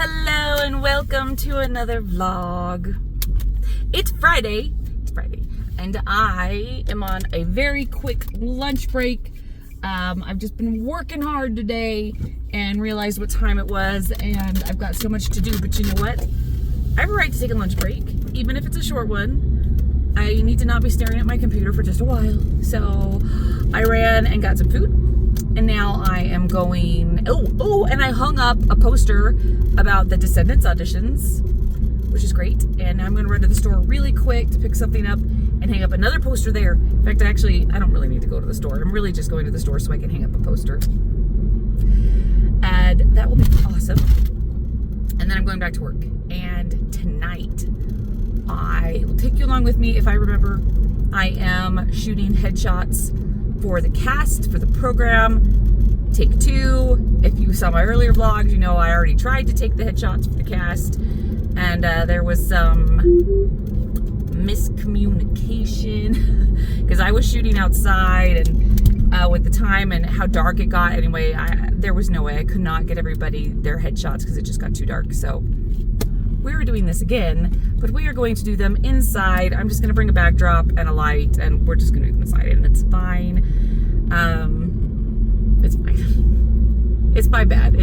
Hello and welcome to another vlog. It's Friday, and I am on a very quick lunch break. I've just been working hard today and realized what time it was, and I've got so much to do, but you know what? I have a right to take a lunch break, even if it's a short one. I need to not be staring at my computer for just a while. So I ran and got some food, and now I am going, and I hung up a poster about the Descendants auditions, which is great. And I'm gonna run to the store really quick to pick something up and hang up another poster there. In fact, I don't really need to go to the store. I'm really just going to the store so I can hang up a poster. And that will be awesome. And then I'm going back to work. And tonight, I will take you along with me. If I remember, I am shooting headshots for the cast, for the program, take 2. If you saw my earlier vlogs, you know I already tried to take the headshots for the cast, and there was some miscommunication because I was shooting outside, and with the time and how dark it got anyway, there was no way I could not get everybody their headshots because it just got too dark. So we were doing this again, but we are going to do them inside. I'm just going to bring a backdrop and a light, and we're just going to do them inside, and it's fine. It's fine. It's my bad.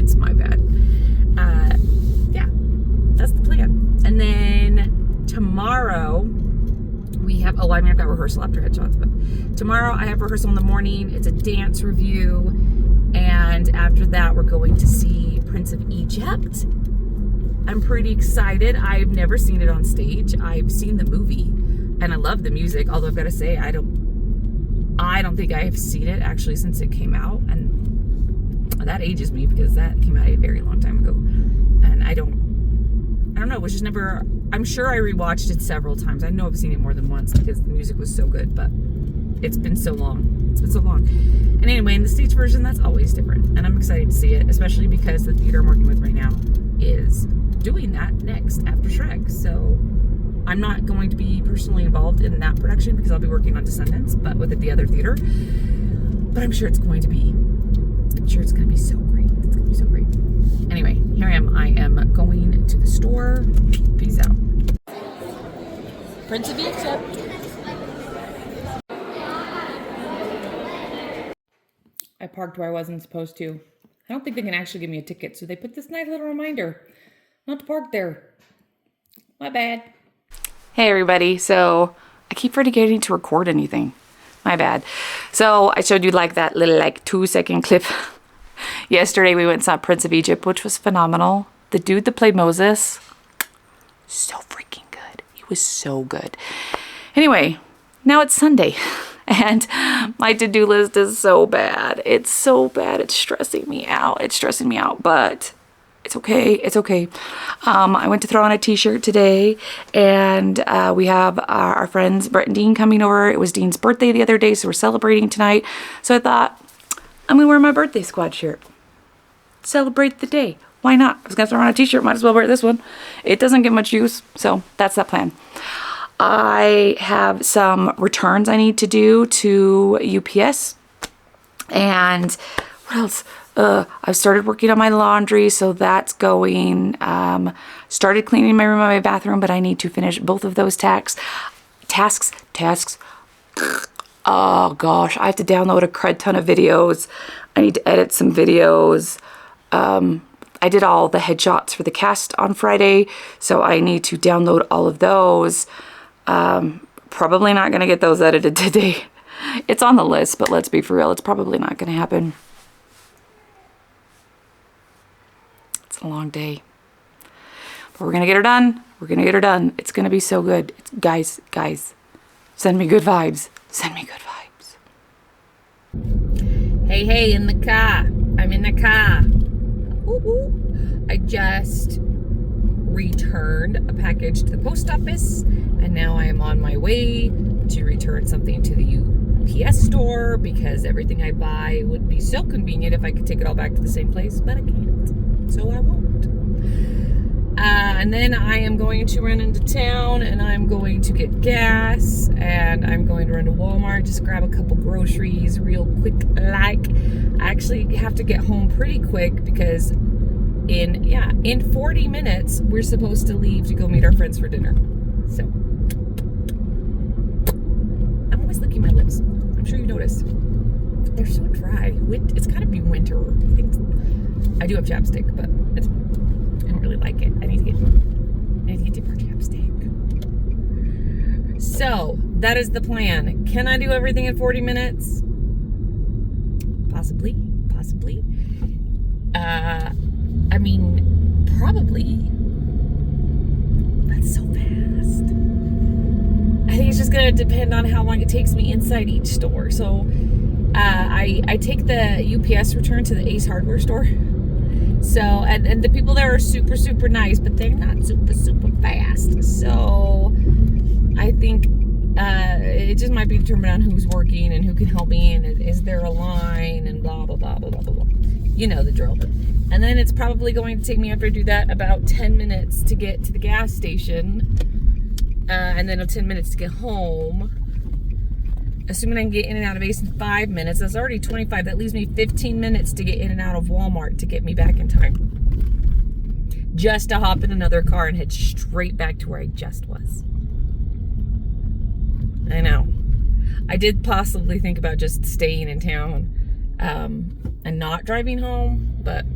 Yeah, that's the plan. And then tomorrow we have, I've got rehearsal after headshots, but tomorrow I have rehearsal in the morning. It's a dance review, and after that we're going to see Prince of Egypt. I'm pretty excited. I've never seen it on stage. I've seen the movie and I love the music, although I've got to say I don't think I have seen it actually since it came out, and that ages me because that came out a very long time ago. And I don't know, it was just never, I'm sure I rewatched it several times. I know I've seen it more than once because the music was so good, but it's been so long. And anyway, in the stage version, that's always different, and I'm excited to see it, especially because the theater I'm working with right now is doing that next after Shrek. So I'm not going to be personally involved in that production because I'll be working on Descendants, but with the other theater. But I'm sure it's going to be so great. It's going to be so great. Anyway, here I am. I am going to the store. Peace out. Prince of Egypt. I parked where I wasn't supposed to. I don't think they can actually give me a ticket, so they put this nice little reminder not to park there. My bad. Hey everybody, so I keep forgetting to record anything. My bad. So I showed you that little 2-second clip. Yesterday we went and saw Prince of Egypt, which was phenomenal. The dude that played Moses, so freaking good. He was so good. Anyway, now it's Sunday. And my to-do list is so bad. It's so bad. It's stressing me out. But it's okay. I went to throw on a t-shirt today, and we have our friends Brett and Dean coming over. It was Dean's birthday the other day, so we're celebrating tonight. So I thought, I'm gonna wear my birthday squad shirt. Celebrate the day. Why not? I was gonna throw on a t-shirt, might as well wear this one. It doesn't get much use, so that's that plan. I have some returns I need to do to UPS. And what else? I've started working on my laundry, so that's going. Started cleaning my room and my bathroom, but I need to finish both of those tasks. Oh gosh, I have to download a crud ton of videos. I need to edit some videos. I did all the headshots for the cast on Friday, so I need to download all of those. Probably not going to get those edited today. It's on the list, but let's be for real, it's probably not going to happen. It's a long day. But we're going to get her done. It's going to be so good. Guys, send me good vibes. Hey, in the car. I'm in the car. I just returned a package to the post office, and now I am on my way to return something to the UPS store because everything I buy would be so convenient if I could take it all back to the same place, but I can't, so I won't. And then I am going to run into town, and I'm going to get gas, and I'm going to run to Walmart, just grab a couple groceries real quick. I actually have to get home pretty quick because in 40 minutes, we're supposed to leave to go meet our friends for dinner. So, I'm always licking my lips. I'm sure you noticed. They're so dry. It's gotta be winter. I do have chapstick, but I don't really like it. I need to get different chapstick. So, that is the plan. Can I do everything in 40 minutes? Possibly. Probably. That's so fast. I think it's just gonna depend on how long it takes me inside each store. So, I take the UPS return to the Ace Hardware store. So, and the people there are super, super nice, but they're not super, super fast. So, I think it just might be determined on who's working and who can help me, and is there a line, and blah, blah, blah, blah, blah, blah. You know the drill. And then it's probably going to take me, after I do that, about 10 minutes to get to the gas station. And then 10 minutes to get home. Assuming I can get in and out of Ace in 5 minutes. That's already 25. That leaves me 15 minutes to get in and out of Walmart to get me back in time. Just to hop in another car and head straight back to where I just was. I know. I did possibly think about just staying in town and not driving home, but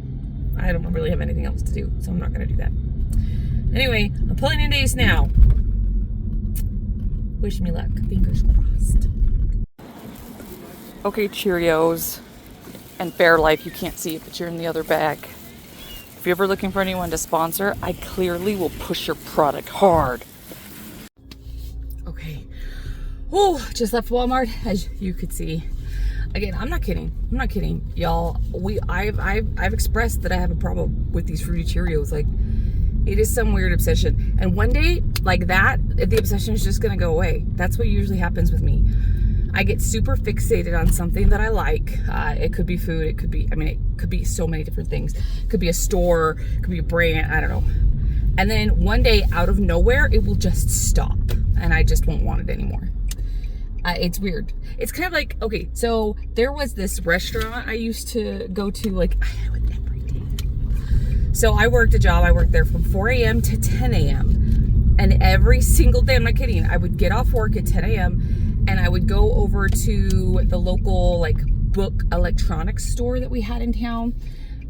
I don't really have anything else to do, so I'm not going to do that. Anyway, I'm pulling into Ace now. Wish me luck. Fingers crossed. Okay, Cheerios and Fairlife. You can't see it, but you're in the other bag. If you're ever looking for anyone to sponsor, I clearly will push your product hard. Okay. Oh, just left Walmart, as you could see. Again, I'm not kidding, y'all. I've expressed that I have a problem with these fruity Cheerios. Like, it is some weird obsession. And one day, like that, the obsession is just gonna go away. That's what usually happens with me. I get super fixated on something that I like. It could be food. It could be so many different things. It could be a store. It could be a brand. I don't know. And then one day, out of nowhere, it will just stop, and I just won't want it anymore. It's weird. It's kind of like, okay, so there was this restaurant I used to go to, like, I went every day. So I worked a job. I worked there from 4 a.m. to 10 a.m. And every single day, I'm not kidding, I would get off work at 10 a.m. and I would go over to the local, like, book electronics store that we had in town.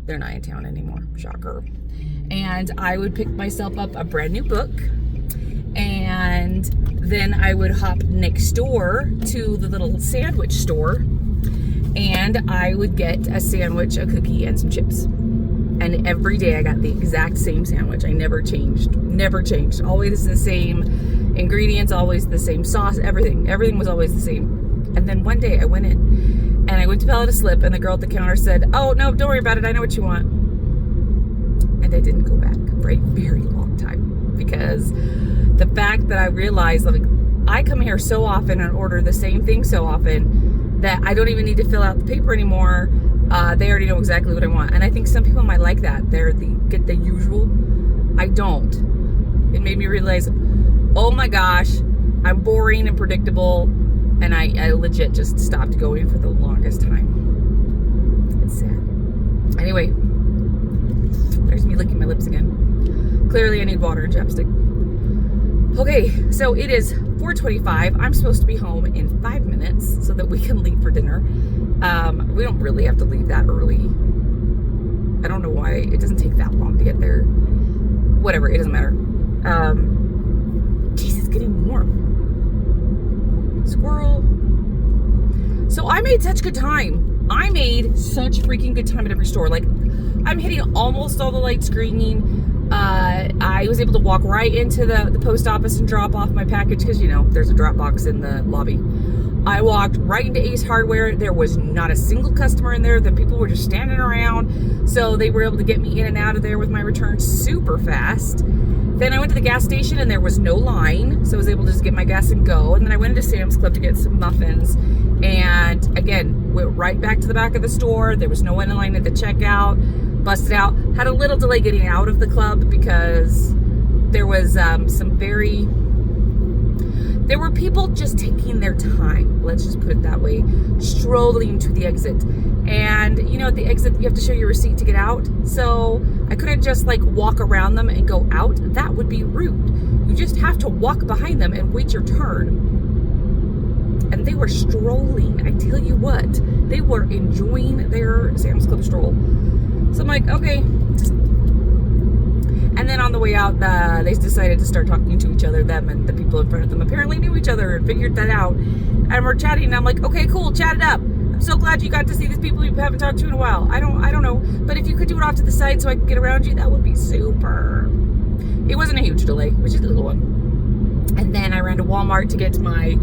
They're not in town anymore, shocker. And I would pick myself up a brand new book, and then I would hop next door to the little sandwich store, and I would get a sandwich, a cookie, and some chips. And every day I got the exact same sandwich. I never changed. Always the same ingredients, always the same sauce, everything was always the same. And then one day I went in and I went to fill out a slip, and the girl at the counter said, "Oh, no, don't worry about it. I know what you want." And I didn't go back for a very long time, because the fact that I realized, like, I come here so often and order the same thing so often that I don't even need to fill out the paper anymore. They already know exactly what I want. And I think some people might like that. Get the usual. I don't. It made me realize, oh my gosh, I'm boring and predictable. And I legit just stopped going for the longest time. It's sad. Anyway, there's me licking my lips again. Clearly I need water and chapstick. Okay, so it is 4:25. I'm supposed to be home in 5 minutes so that we can leave for dinner. We don't really have to leave that early. I don't know why. It doesn't take that long to get there. Whatever, it doesn't matter. Geez, it's getting warm. Squirrel. So I made such good time. I made such freaking good time at every store. Like, I'm hitting almost all the light screening. I was able to walk right into the post office and drop off my package, because, you know, there's a drop box in the lobby. I walked right into Ace Hardware. There was not a single customer in there. The people were just standing around. So they were able to get me in and out of there with my return super fast. Then I went to the gas station and there was no line. So I was able to just get my gas and go. And then I went into Sam's Club to get some muffins. And again, went right back to the back of the store. There was no one in line at the checkout. Busted out. Had a little delay getting out of the club because there was there were people just taking their time, let's just put it that way, strolling to the exit. And you know, at the exit, you have to show your receipt to get out. So I couldn't just like walk around them and go out. That would be rude. You just have to walk behind them and wait your turn. And they were strolling. I tell you what, they were enjoying their Sam's Club stroll. So I'm like, okay. And then on the way out, they decided to start talking to each other. Them and the people in front of them apparently knew each other and figured that out. And we're chatting. And I'm like, okay, cool, chat it up. I'm so glad you got to see these people you haven't talked to in a while. I don't know, but if you could do it off to the side so I could get around you, that would be super. It wasn't a huge delay, which is a little one. And then I ran to Walmart to get my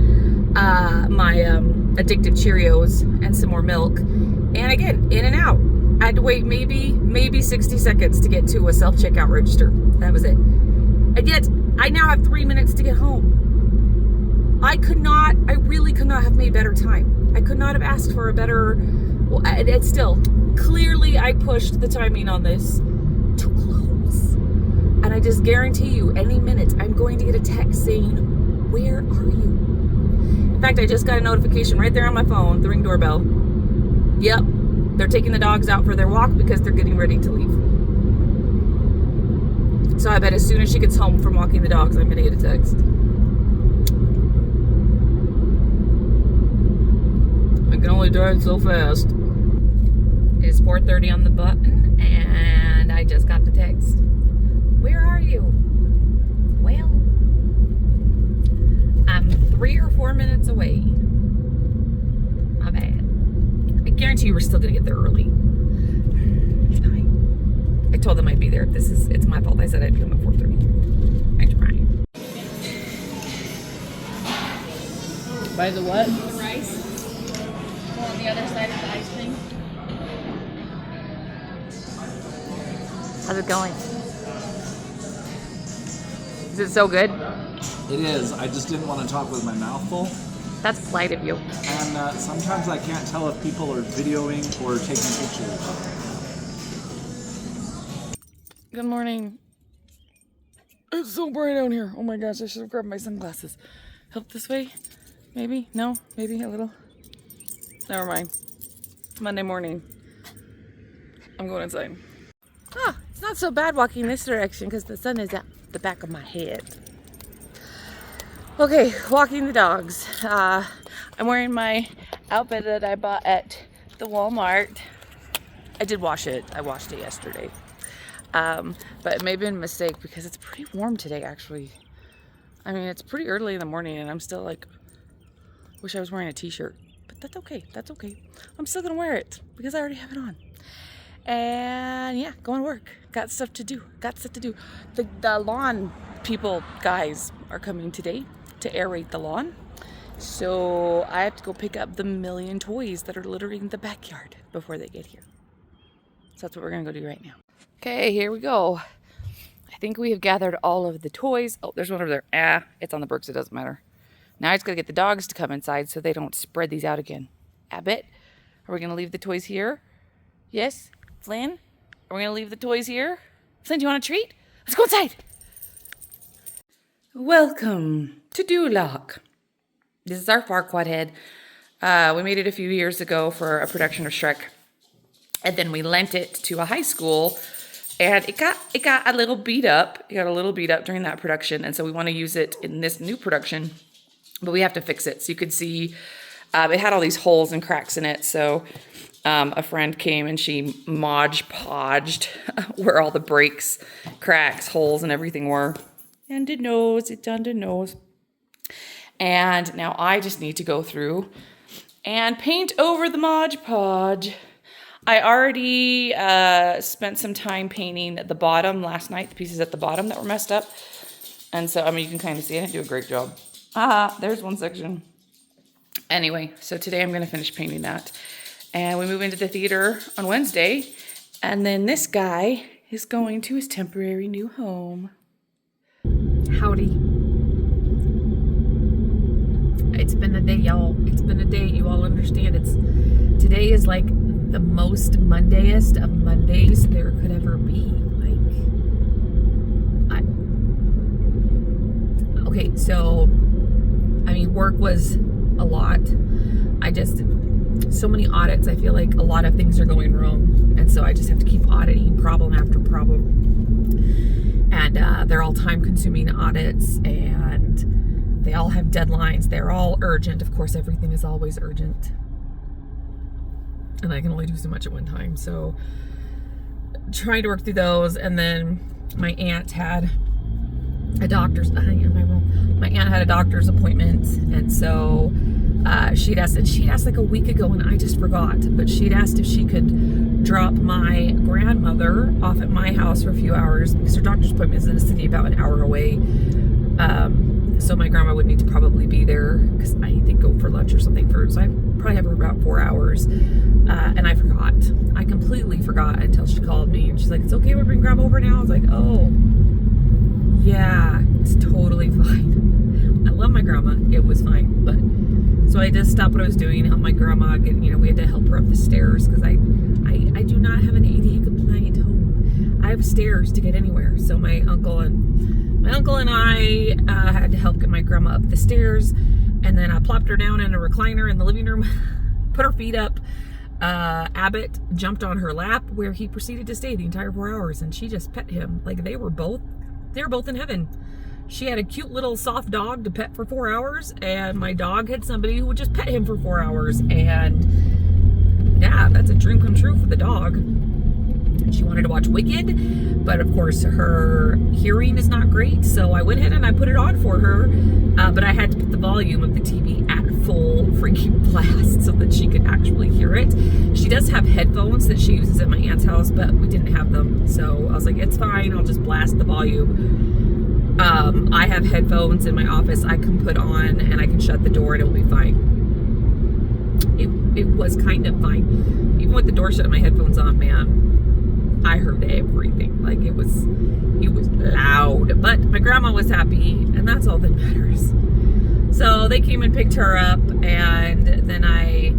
addictive Cheerios and some more milk. And again, in and out. I had to wait maybe 60 seconds to get to a self-checkout register. That was it. And yet, I now have 3 minutes to get home. I really could not have made better time. I could not have asked for a better, well, it's still, clearly I pushed the timing on this too close. And I just guarantee you, any minute, I'm going to get a text saying, where are you? In fact, I just got a notification right there on my phone, the Ring doorbell. Yep. They're taking the dogs out for their walk because they're getting ready to leave. So I bet as soon as she gets home from walking the dogs, I'm gonna get a text. I can only drive so fast. It is 4:30 on the button, and I just got the text. Where are you? Well, I'm 3 or 4 minutes away. My bad. I guarantee you we're still gonna get there early. It's fine. I told them I'd be there. It's my fault. I said I'd come at 4:30. I tried. By the what? The rice. On the other side of the ice cream. How's it going? Is it so good? It is. I just didn't want to talk with my mouth full. That's polite of you. And sometimes I can't tell if people are videoing or taking pictures. Good morning. It's so bright out here. Oh my gosh, I should have grabbed my sunglasses. Help this way? Maybe? No? Maybe a little? Never mind. It's Monday morning. I'm going inside. Ah, it's not so bad walking this direction because the sun is at the back of my head. Okay, walking the dogs. I'm wearing my outfit that I bought at the Walmart. I did wash it. I washed it yesterday. But it may have been a mistake because it's pretty warm today, actually. I mean, it's pretty early in the morning and I'm still like, wish I was wearing a t-shirt. But that's okay. That's okay. I'm still gonna wear it because I already have it on. And yeah, going to work. Got stuff to do. The lawn people, guys, are coming today to aerate the lawn. So I have to go pick up the million toys that are littering the backyard before they get here. So that's what we're gonna go do right now. Okay, here we go. I think we have gathered all of the toys. Oh, there's one over there. It's on the bricks, it doesn't matter. Now I just gotta get the dogs to come inside so they don't spread these out again. Abbott, are we gonna leave the toys here? Yes? Flynn, are we gonna leave the toys here? Flynn, do you want a treat? Let's go inside. Welcome to Duloc. This is our Farquaad head. We made it a few years ago for a production of Shrek. And then we lent it to a high school. And it got a little beat up. It got a little beat up during that production. And so we want to use it in this new production. But we have to fix it. So you could see it had all these holes and cracks in it. So a friend came and she modge-podged where all the breaks, cracks, holes, and everything were. And it done the nose. And now I just need to go through and paint over the Mod Podge. I already spent some time painting the bottom last night, the pieces at the bottom that were messed up. And so, I mean, you can kind of see I didn't do a great job. There's one section. Anyway, so today I'm going to finish painting that. And we move into the theater on Wednesday. And then this guy is going to his temporary new home. Howdy. It's been a day, y'all. It's been a day. You all understand. Today is like the most Mondayest of Mondays there could ever be. Okay, so I mean, work was a lot. so many audits. I feel like a lot of things are going wrong. And so I just have to keep auditing problem after problem. And they're all time consuming audits, and they all have deadlines. They're all urgent. Of course, everything is always urgent. And I can only do so much at one time. So trying to work through those. And then my aunt had a doctor's appointment, and so she'd asked like a week ago, and I just forgot, but she'd asked if she could drop my grandmother off at my house for a few hours, because her doctor's appointment is in a city about an hour away. So my grandma would need to probably be there, because I need to go for lunch or something first. So I probably have her about 4 hours. And I forgot. I completely forgot until she called me, and she's like, "It's okay, we're bringing grandma over now." I was like, "Oh, yeah, it's totally fine." I love my grandma. It was fine. But so I just stopped what I was doing and helped my grandma get, we had to help her up the stairs, because I do not have an ADA compliant home. I have stairs to get anywhere. So my uncle and I had to help get my grandma up the stairs, and then I plopped her down in a recliner in the living room, put her feet up. Abbott jumped on her lap, where he proceeded to stay the entire 4 hours, and she just pet him like they were both in heaven. She had a cute little soft dog to pet for 4 hours, and my dog had somebody who would just pet him for 4 hours. And yeah, that's a dream come true for the dog. She wanted to watch Wicked, but of course her hearing is not great, so I went ahead and I put it on for her, but I had to put the volume of the TV at full freaking blast so that she could actually hear it. She does have headphones that she uses at my aunt's house, but we didn't have them, so I was like, it's fine, I'll just blast the volume. I have headphones in my office I can put on, and I can shut the door and it'll be fine. It was kind of fine. Even with the door shut and my headphones on, man, I heard everything. Like, it was loud, but my grandma was happy, and that's all that matters. So they came and picked her up, and then I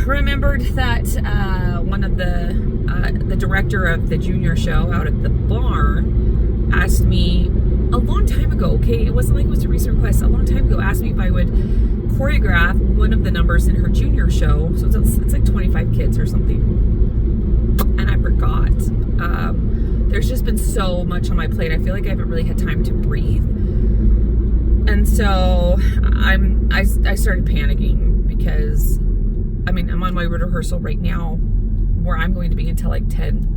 remembered that one of the director of the junior show out at the barn asked me a long time ago, okay, it wasn't like it was a recent request, a long time ago, asked me if I would choreograph one of the numbers in her junior show. So it's like 25 kids or something. And I forgot. There's just been so much on my plate. I feel like I haven't really had time to breathe. And so I started panicking, because I'm on my rehearsal right now, where I'm going to be until like 10.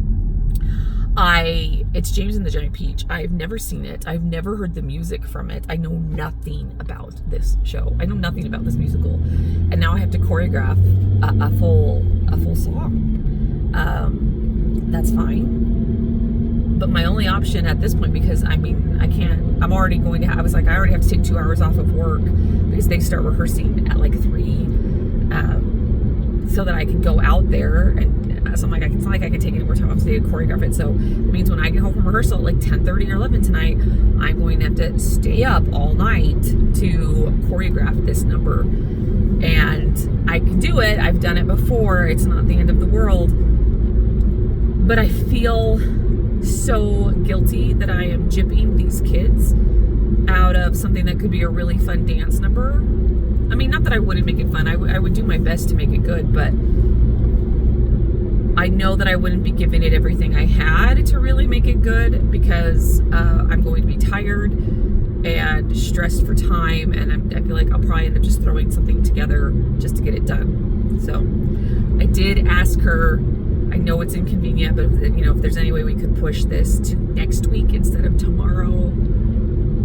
It's James and the Giant Peach. I've never seen it. I've never heard the music from it. I know nothing about this show. I know nothing about this musical. And now I have to choreograph a full song. That's fine. But my only option at this point, because I can't, I already have to take 2 hours off of work, because they start rehearsing at like 3, so that I can go out there, and so I'm like, it's not like I can take any more time off today to choreograph it. So it means when I get home from rehearsal at like 10:30 or 11 tonight, I'm going to have to stay up all night to choreograph this number. And I can do it. I've done it before. It's not the end of the world. But I feel so guilty that I am gypping these kids out of something that could be a really fun dance number. Not that I wouldn't make it fun. I would do my best to make it good, but I know that I wouldn't be giving it everything I had to really make it good, because I'm going to be tired and stressed for time, and I feel like I'll probably end up just throwing something together just to get it done. So I did ask her, I know it's inconvenient, but if there's any way we could push this to next week instead of tomorrow,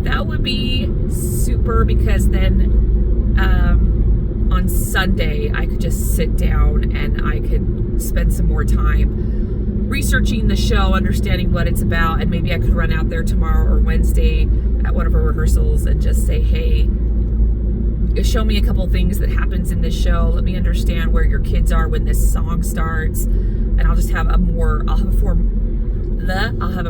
that would be super, because then on Sunday I could just sit down and I could spend some more time researching the show, understanding what it's about, and maybe I could run out there tomorrow or Wednesday at one of our rehearsals and just say, hey, show me a couple things that happens in this show. Let me understand where your kids are when this song starts, and I'll just have a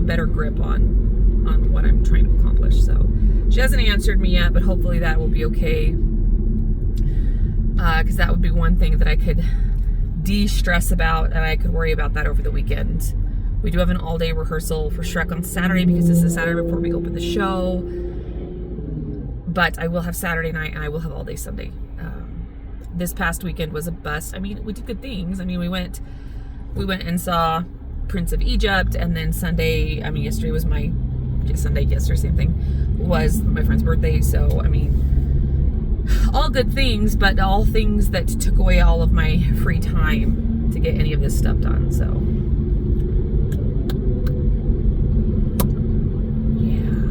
better grip on what I'm trying to accomplish. So she hasn't answered me yet, but hopefully that will be okay, because that would be one thing that I could de-stress about, and I could worry about that over the weekend. We do have an all-day rehearsal for Shrek on Saturday, because this is Saturday before we open the show. But I will have Saturday night, and I will have all day Sunday. this past weekend was a bust. I mean, we did good things. I mean, we went and saw Prince of Egypt, and then Sunday, I mean, yesterday, same thing, was my friend's birthday. So, I mean, all good things, but all things that took away all of my free time to get any of this stuff done. So, yeah,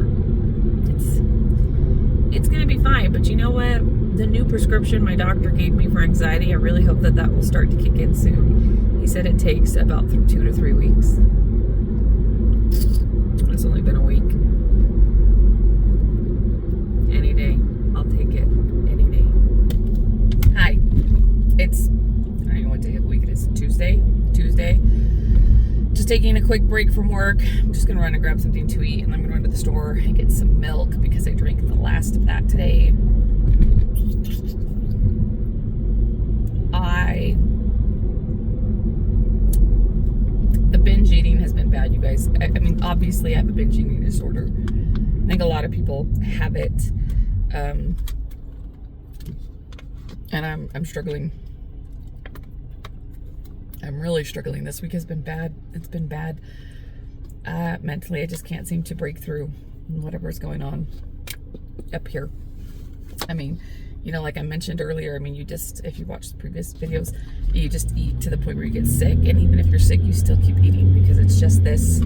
it's gonna be fine. But you know what? The new prescription my doctor gave me for anxiety, I really hope that will start to kick in soon. He said it takes about 2 to 3 weeks. It's only been a week. Any day. I'll take it. Any day. Hi. It's, I don't even know what day of the week it is. Tuesday. Just taking a quick break from work. I'm just going to run and grab something to eat, and I'm going to run to the store and get some milk because I drank the last of that today. The binge eating has been bad, you guys. I mean, obviously I have a binge eating disorder. I think a lot of people have it. And I'm struggling. I'm really struggling. This week has been bad. It's been bad. Mentally, I just can't seem to break through whatever's going on up here. I mean, you know, like I mentioned earlier, I mean, if you watch the previous videos, you just eat to the point where you get sick. And even if you're sick, you still keep eating because it's just this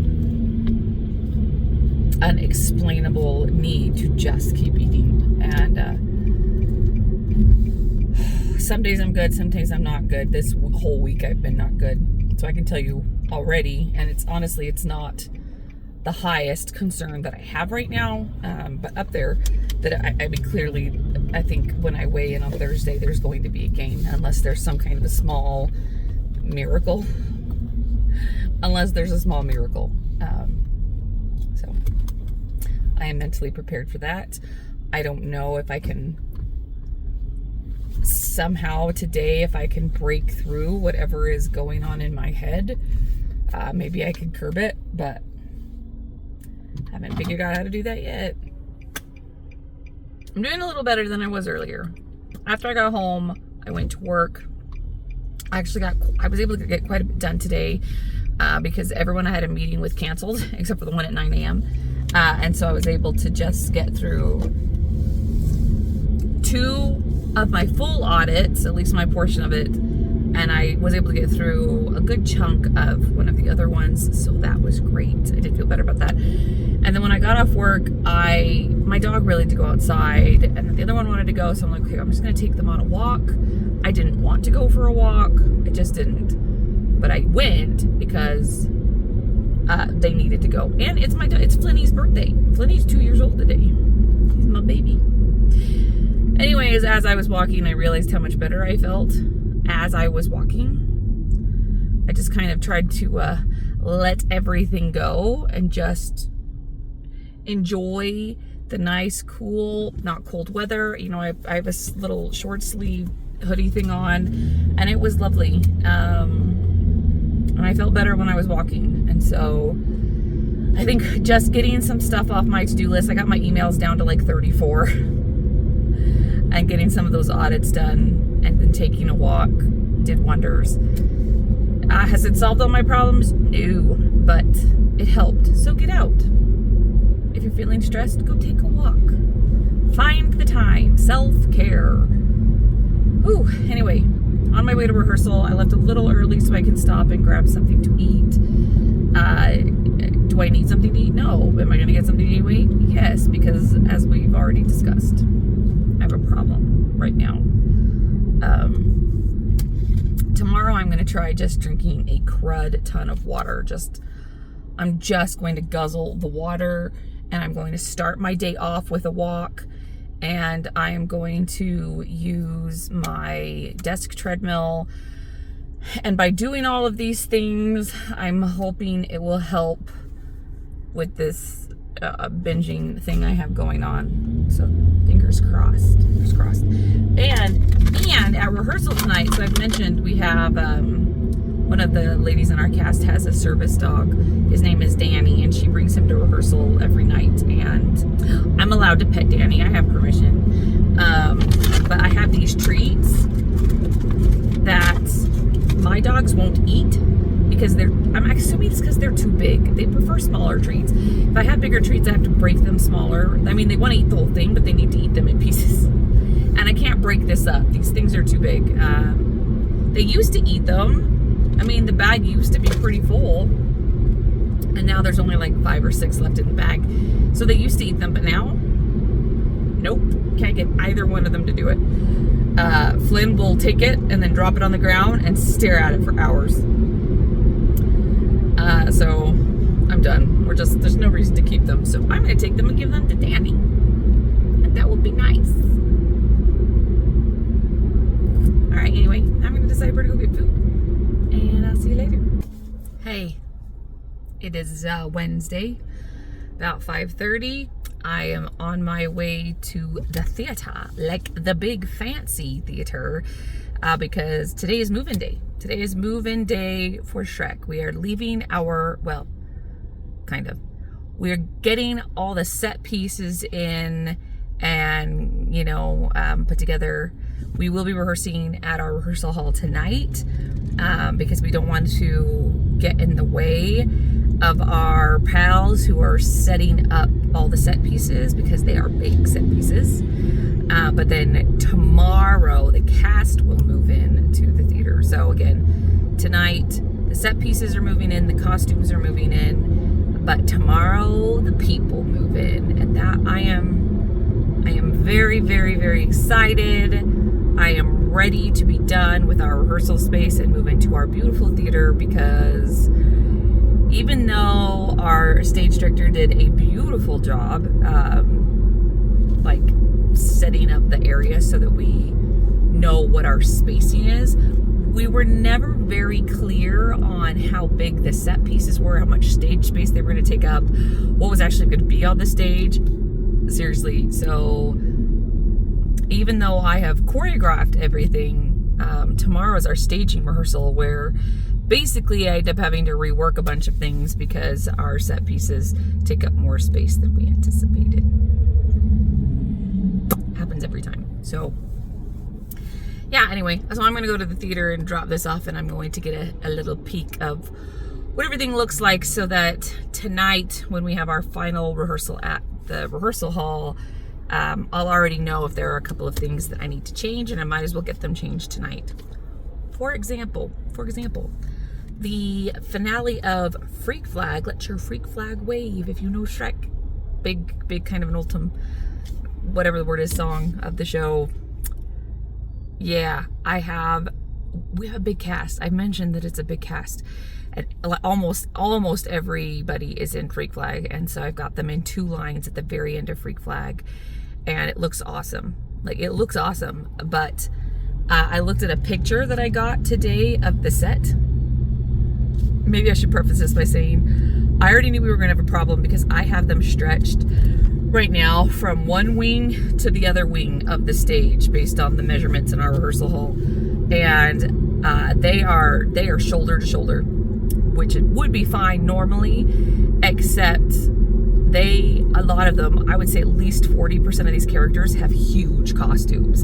unexplainable need to just keep eating. And some days I'm good, some days I'm not good. This whole week I've been not good. So I can tell you already, and it's honestly, it's not the highest concern that I have right now, but up there, that I mean, clearly, I think when I weigh in on Thursday, there's going to be a gain, unless there's some kind of a small miracle. So I am mentally prepared for that. I don't know if I can somehow today, if I can break through whatever is going on in my head. Maybe I can curb it, but haven't figured out how to do that yet. I'm doing a little better than I was earlier. After I got home, I went to work. I was able to get quite a bit done today because everyone I had a meeting with canceled, except for the one at 9 a.m. And so I was able to just get through 2 of my full audits, at least my portion of it. And I was able to get through a good chunk of one of the other ones. So that was great. I did feel better about that. And then when I got off work, my dog really did go outside, and then the other one wanted to go. So I'm like, okay, I'm just going to take them on a walk. I didn't want to go for a walk. I just didn't. But I went because they needed to go. And it's Flinny's birthday. Flinny's 2 years old today. He's my baby. Anyways, as I was walking, I realized how much better I felt as I was walking. I just kind of tried to let everything go and just enjoy the nice, cool, not cold weather. You know, I have a little short sleeve hoodie thing on, and it was lovely. And I felt better when I was walking. And so I think just getting some stuff off my to-do list, I got my emails down to like 34. And getting some of those audits done and then taking a walk did wonders. Has it solved all my problems? No, but it helped. So get out. If you're feeling stressed, go take a walk. Find the time. Self-care. Ooh, anyway, on my way to rehearsal, I left a little early so I can stop and grab something to eat. Do I need something to eat? No. Am I going to get something to eat? Wait, yes, because as we've already discussed, I have a problem right now. Tomorrow I'm going to try just drinking a crud ton of water. I'm just going to guzzle the water, and I'm going to start my day off with a walk, and I am going to use my desk treadmill. And by doing all of these things, I'm hoping it will help with this binging thing I have going on. So fingers crossed. And at rehearsal tonight, so I've mentioned we have one of the ladies in our cast has a service dog. His name is Danny, and she brings him to rehearsal every night. And I'm allowed to pet Danny. I have permission. But I have these treats my dogs won't eat because I'm assuming it's because they're too big. They prefer smaller treats. If I have bigger treats, I have to break them smaller. I mean, they want to eat the whole thing, but they need to eat them in pieces. And I can't break this up. These things are too big. They used to eat them. I mean, the bag used to be pretty full. And now there's only like 5 or 6 left in the bag. So they used to eat them, but now, nope. Can't get either one of them to do it. Flynn will take it and then drop it on the ground and stare at it for hours. So I'm done. There's no reason to keep them. So I'm going to take them and give them to Danny. And that would be nice. All right, anyway, I'm going to decide where to go get food. And I'll see you later. Hey, it is Wednesday, about 5:30. I am on my way to the theater, like the big fancy theater, because today is move-in day. Today is move-in day for Shrek. We are leaving well, kind of. We're getting all the set pieces in and, put together. We will be rehearsing at our rehearsal hall tonight because we don't want to get in the way of our pals who are setting up all the set pieces because they are big set pieces. But then tomorrow the cast will move in to the theater. So again, tonight the set pieces are moving in, the costumes are moving in, but tomorrow the people move in, and that I am very, very, very excited. I am ready to be done with our rehearsal space and move into our beautiful theater, because even though our stage director did a beautiful job, like setting up the area so that we know what our spacing is, we were never very clear on how big the set pieces were, how much stage space they were going to take up, what was actually going to be on the stage. Seriously. So even though I have choreographed everything, tomorrow is our staging rehearsal, where basically I end up having to rework a bunch of things because our set pieces take up more space than we anticipated. Happens every time. So yeah, anyway, so I'm going to go to the theater and drop this off, and I'm going to get a little peek of what everything looks like, so that tonight when we have our final rehearsal at the rehearsal hall, I'll already know if there are a couple of things that I need to change, and I might as well get them changed tonight. For example, the finale of Freak Flag, Let Your Freak Flag Wave, if you know Shrek, big kind of an ultimate, whatever the word is, song of the show. Yeah, we have a big cast. I mentioned that it's a big cast, and almost everybody is in Freak Flag, and so I've got them in 2 lines at the very end of Freak Flag, and it looks awesome. Like, it looks awesome. But I looked at a picture that I got today of the set. Maybe I should preface this by saying I already knew we were going to have a problem, because I have them stretched right now from one wing to the other wing of the stage based on the measurements in our rehearsal hall, and they are shoulder to shoulder, which it would be fine normally, except a lot of them, I would say at least 40% of these characters have huge costumes,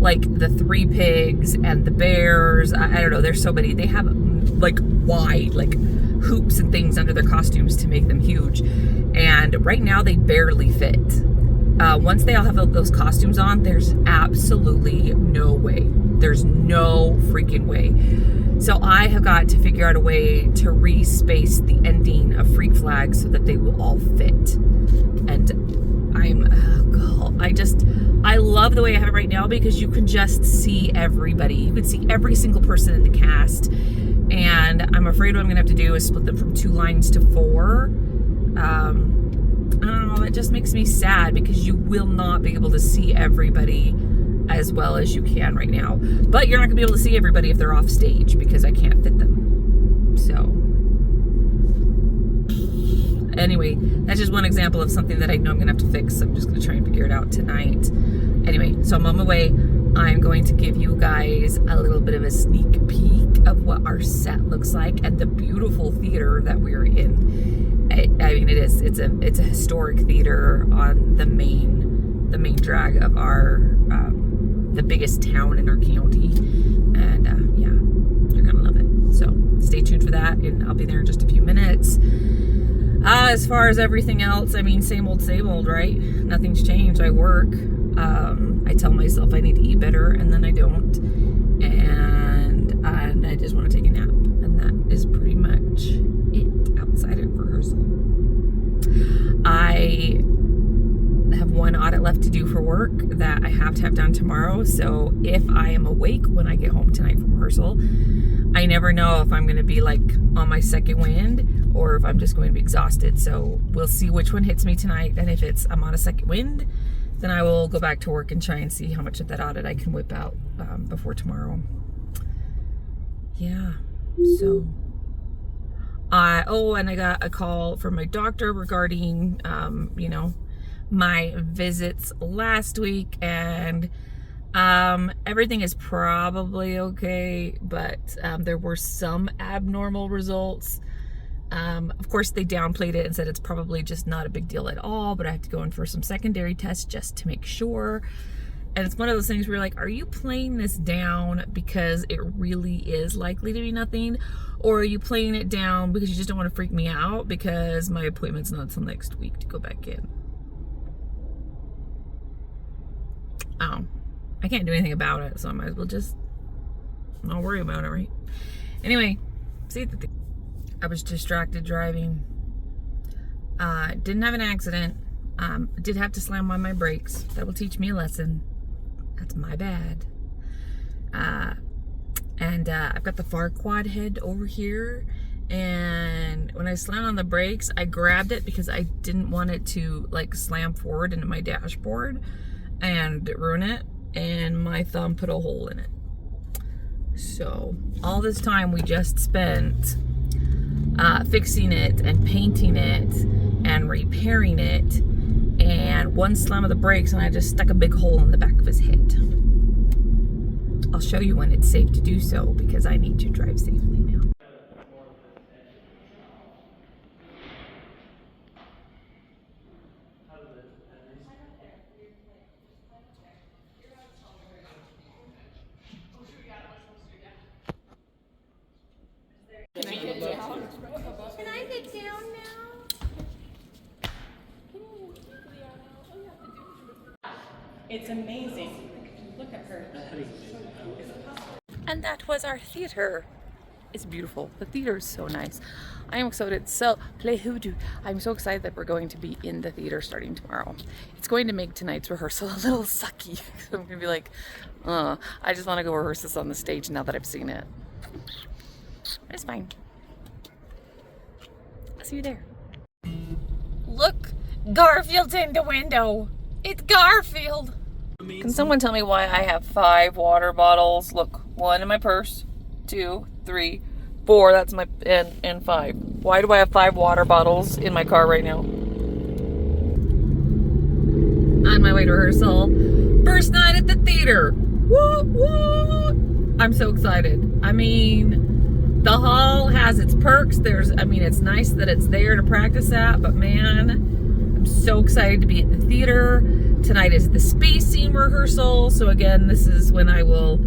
like the 3 pigs and the bears. I don't know, there's so many. They have like wide, like hoops and things under their costumes to make them huge, and right now they barely fit. Once they all have those costumes on, there's absolutely no way. There's no freaking way. So I have got to figure out a way to re-space the ending of Freak Flag so that they will all fit. And I love the way I have it right now, because you can just see everybody. You can see every single person in the cast. And I'm afraid what I'm gonna have to do is split them from 2 lines to 4. I don't know, that just makes me sad, because you will not be able to see everybody as well as you can right now. But you're not gonna be able to see everybody if they're off stage, because I can't fit them. So anyway, that's just one example of something that I know I'm gonna have to fix. I'm just gonna try and figure it out tonight. Anyway, so I'm on my way. I'm going to give you guys a little bit of a sneak peek of what our set looks like and the beautiful theater that we're in. I mean, it's a historic theater on the main drag of our the biggest town in our county, and yeah, you're gonna love it. stay tuned for that, and I'll be there in just a few minutes. As far as everything else, I mean, same old, right? Nothing's changed. I work. I tell myself I need to eat better, and then I don't. And I just want to take a nap. And that is pretty much it outside of rehearsal. I have one audit left to do for work that I have to have done tomorrow. So if I am awake when I get home tonight from rehearsal, I never know if I'm going to be like on my second wind or if I'm just going to be exhausted. So we'll see which one hits me tonight. And if I'm on a second wind, then I will go back to work and try and see how much of that audit I can whip out before tomorrow. Yeah, so and I got a call from my doctor regarding my visits last week, and everything is probably okay, but there were some abnormal results. Of course, they downplayed it and said it's probably just not a big deal at all, but I have to go in for some secondary tests just to make sure. And it's one of those things where you're like, are you playing this down because it really is likely to be nothing? Or are you playing it down because you just don't want to freak me out because my appointment's not until next week to go back in? I can't do anything about it, so I might as well just not worry about it, right? Anyway, see the thing. I was distracted driving. Didn't have an accident. Did have to slam on my brakes. That will teach me a lesson. That's my bad. And I've got the far quad head over here. And when I slammed on the brakes, I grabbed it because I didn't want it to like slam forward into my dashboard and ruin it. And my thumb put a hole in it. So all this time we just spent fixing it and painting it and repairing it, and one slam of the brakes and I just stuck a big hole in the back of his head. I'll show you when it's safe to do so because I need to drive safely now. Can I get down now? It's amazing. Look at her. And that was our theater. It's beautiful. The theater is so nice. I am excited. So, play hoodoo. I'm so excited that we're going to be in the theater starting tomorrow. It's going to make tonight's rehearsal a little sucky. So I'm going to be like, I just want to go rehearse this on the stage now that I've seen it. But it's fine. I'll see you there. Look, Garfield's in the window. It's Garfield. Can someone tell me why I have 5 water bottles? Look, 1 in my purse, 2, 3, 4. That's my and 5. Why do I have 5 water bottles in my car right now? On my way to rehearsal. First night at the theater. Woo woo! I'm so excited. I mean, the hall has its perks. It's nice that it's there to practice at, but man, I'm so excited to be at the theater. Tonight is the spacing rehearsal. So again, this is when I will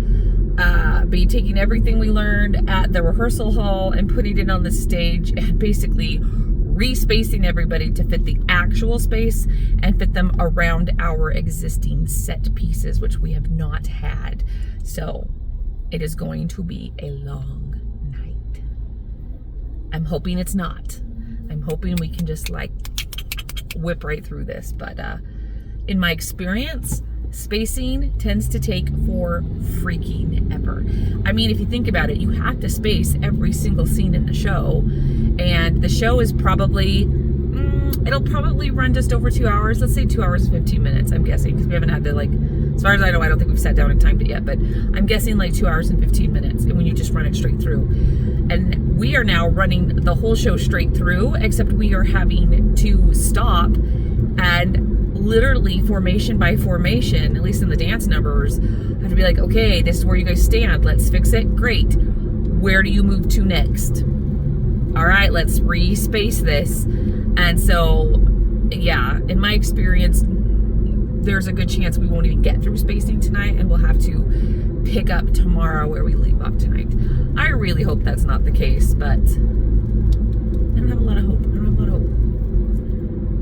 be taking everything we learned at the rehearsal hall and putting it on the stage and basically respacing everybody to fit the actual space and fit them around our existing set pieces, which we have not had. So it is going to be a long night. I'm hoping it's not. I'm hoping we can just like whip right through this, but in my experience, spacing tends to take for freaking ever. I mean, if you think about it, you have to space every single scene in the show, and the show is probably, it'll probably run just over 2 hours. Let's say 2 hours and 15 minutes, I'm guessing, because we haven't had to, like, as far as I know, I don't think we've sat down and timed it yet, but I'm guessing like 2 hours and 15 minutes, and when you just run it straight through. And we are now running the whole show straight through, except we are having to stop and literally formation by formation, at least in the dance numbers, have to be like, okay, this is where you guys stand. Let's fix it. Great. Where do you move to next? All right, let's re-space this. And so, yeah, in my experience, there's a good chance we won't even get through spacing tonight, and we'll have to pick up tomorrow where we leave off tonight. I really hope that's not the case, but I don't have a lot of hope.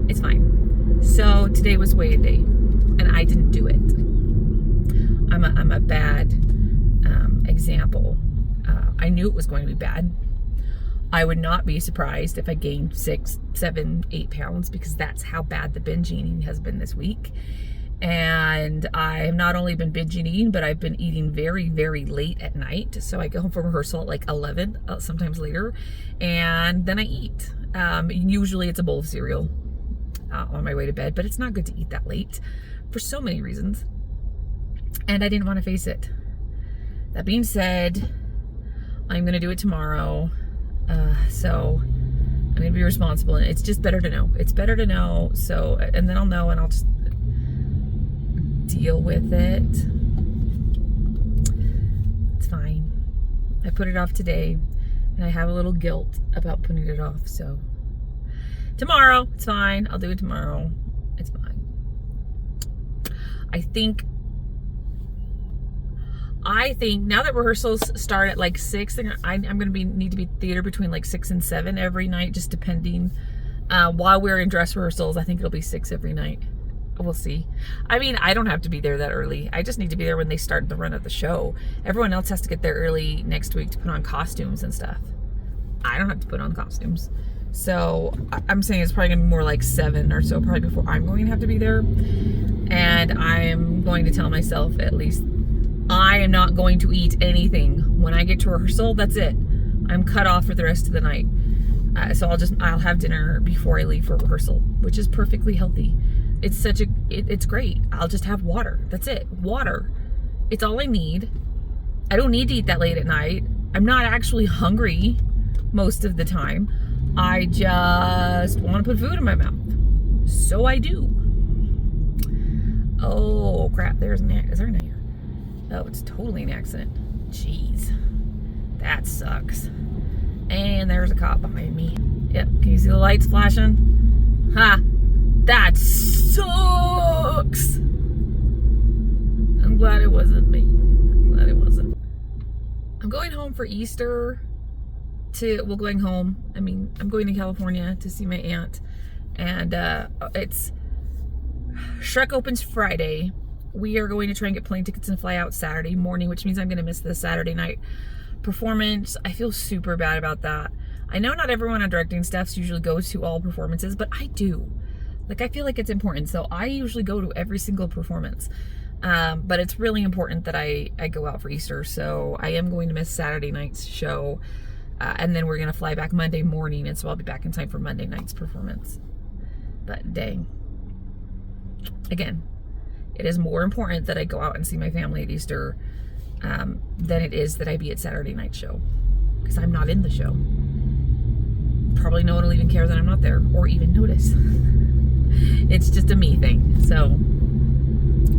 It's fine. So today was weigh-in day, and I didn't do it. I'm a bad example. I knew it was going to be bad. I would not be surprised if I gained 6, 7, 8 pounds, because that's how bad the binge eating has been this week. And I have not only been binge eating, but I've been eating very, very late at night. So I go home from rehearsal at like 11, sometimes later, and then I eat. Usually it's a bowl of cereal on my way to bed, but it's not good to eat that late for so many reasons. And I didn't want to face it. That being said, I'm going to do it tomorrow. So I'm going to be responsible. And it's just better to know. It's better to know. So, and then I'll know, and I'll just deal with it. It's fine. I put it off today, and I have a little guilt about putting it off. So tomorrow, it's fine. I'll do it tomorrow. It's fine. I think now that rehearsals start at like 6, I'm going to need to be theater between like 6 and 7 every night, just depending. While we're in dress rehearsals, I think it'll be 6 every night. We'll see. I mean, I don't have to be there that early. I just need to be there when they start the run of the show. Everyone else has to get there early next week to put on costumes and stuff. I don't have to put on costumes. So I'm saying it's probably going to be more like 7 or so, probably before I'm going to have to be there. And I'm going to tell myself, at least, I am not going to eat anything. When I get to rehearsal, that's it. I'm cut off for the rest of the night. So I'll have dinner before I leave for rehearsal, which is perfectly healthy. It's great. I'll just have water. That's it. Water. It's all I need. I don't need to eat that late at night. I'm not actually hungry most of the time. I just want to put food in my mouth. So I do. Oh crap, is there an here? Oh, it's totally an accident. Jeez. That sucks. And there's a cop behind me. Yep, can you see the lights flashing? Ha! That sucks! I'm glad it wasn't me. I'm going home for Easter. I'm going to California to see my aunt. And Shrek opens Friday. We are going to try and get plane tickets and fly out Saturday morning, which means I'm going to miss the Saturday night performance. I feel super bad about that. I know not everyone on directing staff usually goes to all performances, but I do. Like, I feel like it's important. So I usually go to every single performance. But it's really important that I go out for Easter. So I am going to miss Saturday night's show. And then we're going to fly back Monday morning. And so I'll be back in time for Monday night's performance. But dang. Again, it is more important that I go out and see my family at Easter than it is that I be at Saturday night show. Because I'm not in the show. Probably no one will even care that I'm not there or even notice. It's just a me thing. So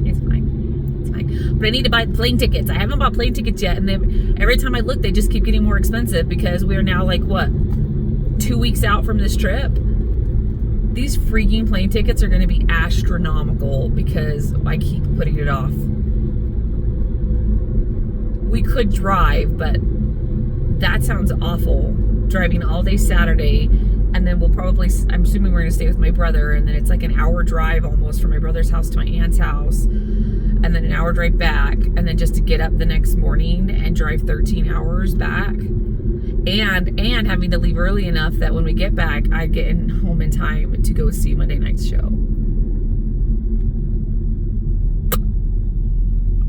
it's fine. It's fine. But I need to buy plane tickets. I haven't bought plane tickets yet. And every time I look, they just keep getting more expensive because we are now like, what, 2 weeks out from this trip? These freaking plane tickets are going to be astronomical because I keep putting it off. We could drive, but that sounds awful. Driving all day Saturday, and then I'm assuming we're going to stay with my brother, and then it's like an hour drive almost from my brother's house to my aunt's house, and then an hour drive back, and then just to get up the next morning and drive 13 hours back. And having to leave early enough that when we get back, I get home in time to go see Monday night's show.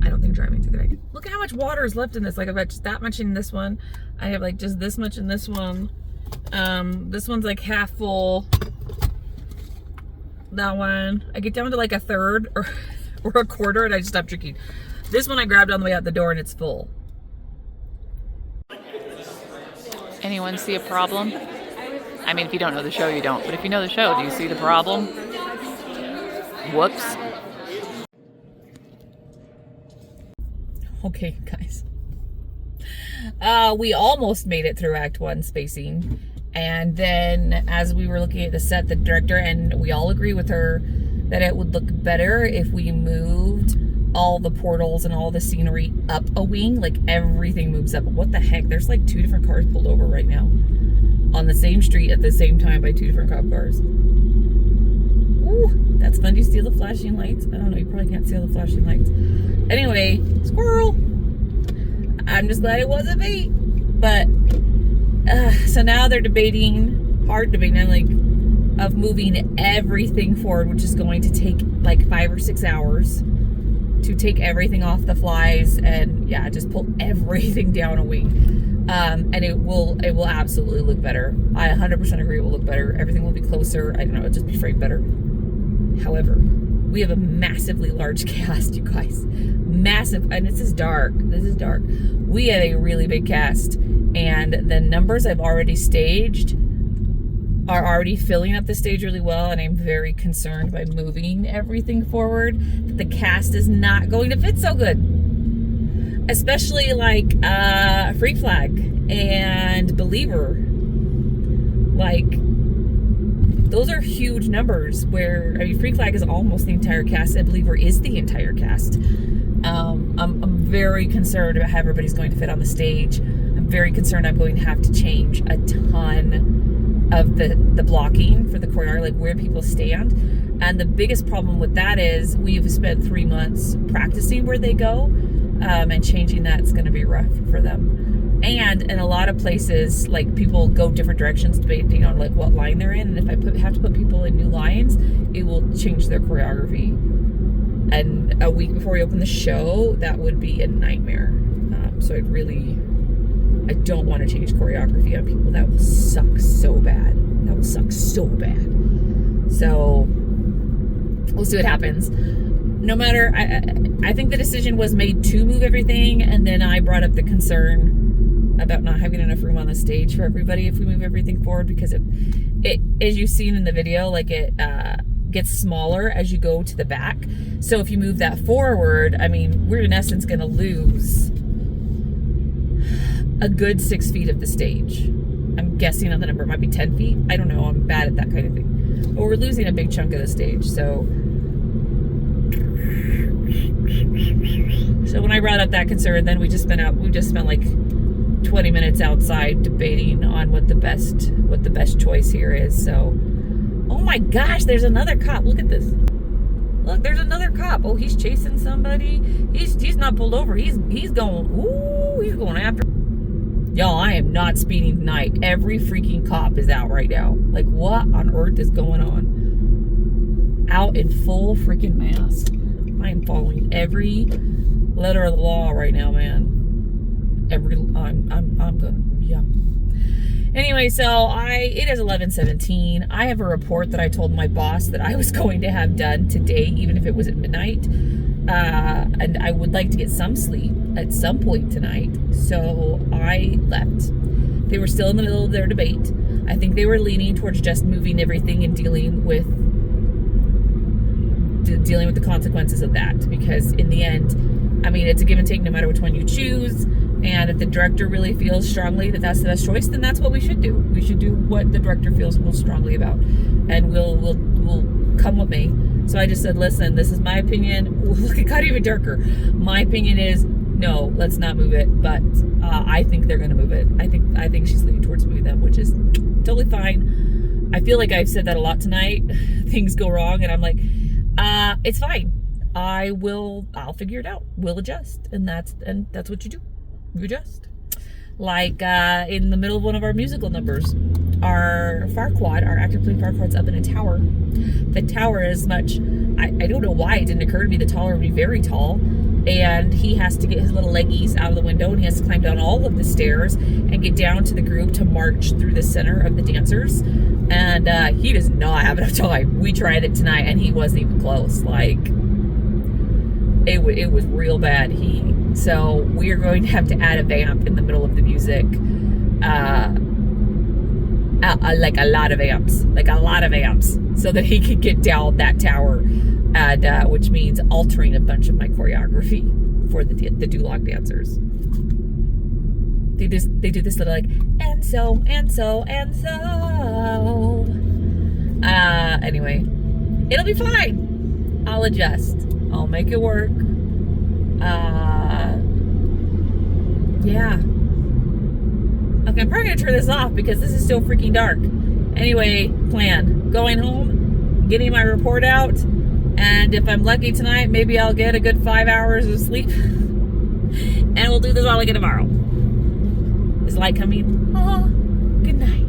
I don't think driving's a good idea. Look at how much water is left in this. Like, I've got just that much in this one. I have like just this much in this one. This one's like half full. That one. I get down to like a third or a quarter and I just stop drinking. This one I grabbed on the way out the door and it's full. Anyone see a problem? I mean, if you don't know the show, you don't. But if you know the show, do you see the problem? Whoops. Okay, guys. We almost made it through Act 1 spacing. And then as we were looking at the set, the director, and we all agree with her, that it would look better if we moved all the portals and all the scenery up a wing, like everything moves up. What the heck? There's like 2 different cars pulled over right now on the same street at the same time by 2 different cop cars. Ooh, that's fun. Do you see the flashing lights? I don't know. You probably can't see all the flashing lights. Anyway, squirrel. I'm just glad it wasn't me. But, so now they're debating, hard debating, of moving everything forward, which is going to take like 5 or 6 hours to take everything off the flies and yeah, just pull everything down a wing. And it will absolutely look better. I 100% agree it will look better. Everything will be closer. I don't know, it'll just be framed better. However, we have a massively large cast, you guys. Massive, and this is dark. This is dark. We have a really big cast, and the numbers I've already staged are already filling up the stage really well, and I'm very concerned by moving everything forward that the cast is not going to fit so good. Especially like Freak Flag and Believer. Like, those are huge numbers where, I mean, Freak Flag is almost the entire cast and Believer is the entire cast. I'm very concerned about how everybody's going to fit on the stage. I'm very concerned I'm going to have to change a ton of the blocking for the choreography, like where people stand. And the biggest problem with that is we've spent 3 months practicing where they go, and changing that's going to be rough for them. And in a lot of places, like, people go different directions depending on like what line they're in. And if I have to put people in new lines, it will change their choreography. And a week before we open the show, that would be a nightmare. So I don't want to change choreography on people. That will suck so bad. That will suck so bad. So we'll see what happens. No matter, I think the decision was made to move everything, and then I brought up the concern about not having enough room on the stage for everybody if we move everything forward, because it as you've seen in the video, like, it gets smaller as you go to the back. So if you move that forward, I mean, we're in essence going to lose a good 6 feet of the stage. I'm guessing on the number. It might be 10 feet. I don't know. I'm bad at that kind of thing. But we're losing a big chunk of the stage. So when I brought up that concern, then we just spent like 20 minutes outside debating on what the best choice here is. So, oh my gosh, there's another cop. Look at this. Look, there's another cop. Oh, he's chasing somebody. He's not pulled over. He's going. Ooh, he's going after. Y'all, I am not speeding tonight. Every freaking cop is out right now. Like, what on earth is going on? Out in full freaking mask. I am following every letter of the law right now, man. I'm good. Yeah. Anyway, so it is 11:17. I have a report that I told my boss that I was going to have done today, even if it was at midnight. And I would like to get some sleep at some point tonight. So I left. They were still in the middle of their debate. I think they were leaning towards just moving everything and dealing with the consequences of that, because in the end, I mean, it's a give and take no matter which one you choose. And if the director really feels strongly that that's the best choice, then that's what we should do. We should do what the director feels most strongly about, and we'll come with me. So I just said, listen, this is my opinion. Ooh, look, it got even darker. My opinion is no, let's not move it. But I think they're going to move it. I think she's leaning towards moving them, which is totally fine. I feel like I've said that a lot tonight. Things go wrong, and I'm like, it's fine. I'll figure it out. We'll adjust, and that's what you do. You adjust. Like in the middle of one of our musical numbers, our Farquaad, our actor playing Farquaad's up in a tower. The tower is much, I don't know why it didn't occur to me the tower would be very tall, and he has to get his little leggies out of the window, and he has to climb down all of the stairs and get down to the group to march through the center of the dancers. And he does not have enough time. We tried it tonight, and he wasn't even close. Like, it was real bad. So we are going to have to add a vamp in the middle of the music, like a lot of amps, so that he could get down that tower, and which means altering a bunch of my choreography for the Duloc dancers. They do this little like and so. Anyway, it'll be fine. I'll adjust. I'll make it work. Yeah. Okay, I'm probably gonna turn this off because this is still freaking dark. Anyway, plan. Going home, getting my report out, and if I'm lucky tonight, maybe I'll get a good 5 hours of sleep. And we'll do this all again tomorrow. Is light coming? Good night.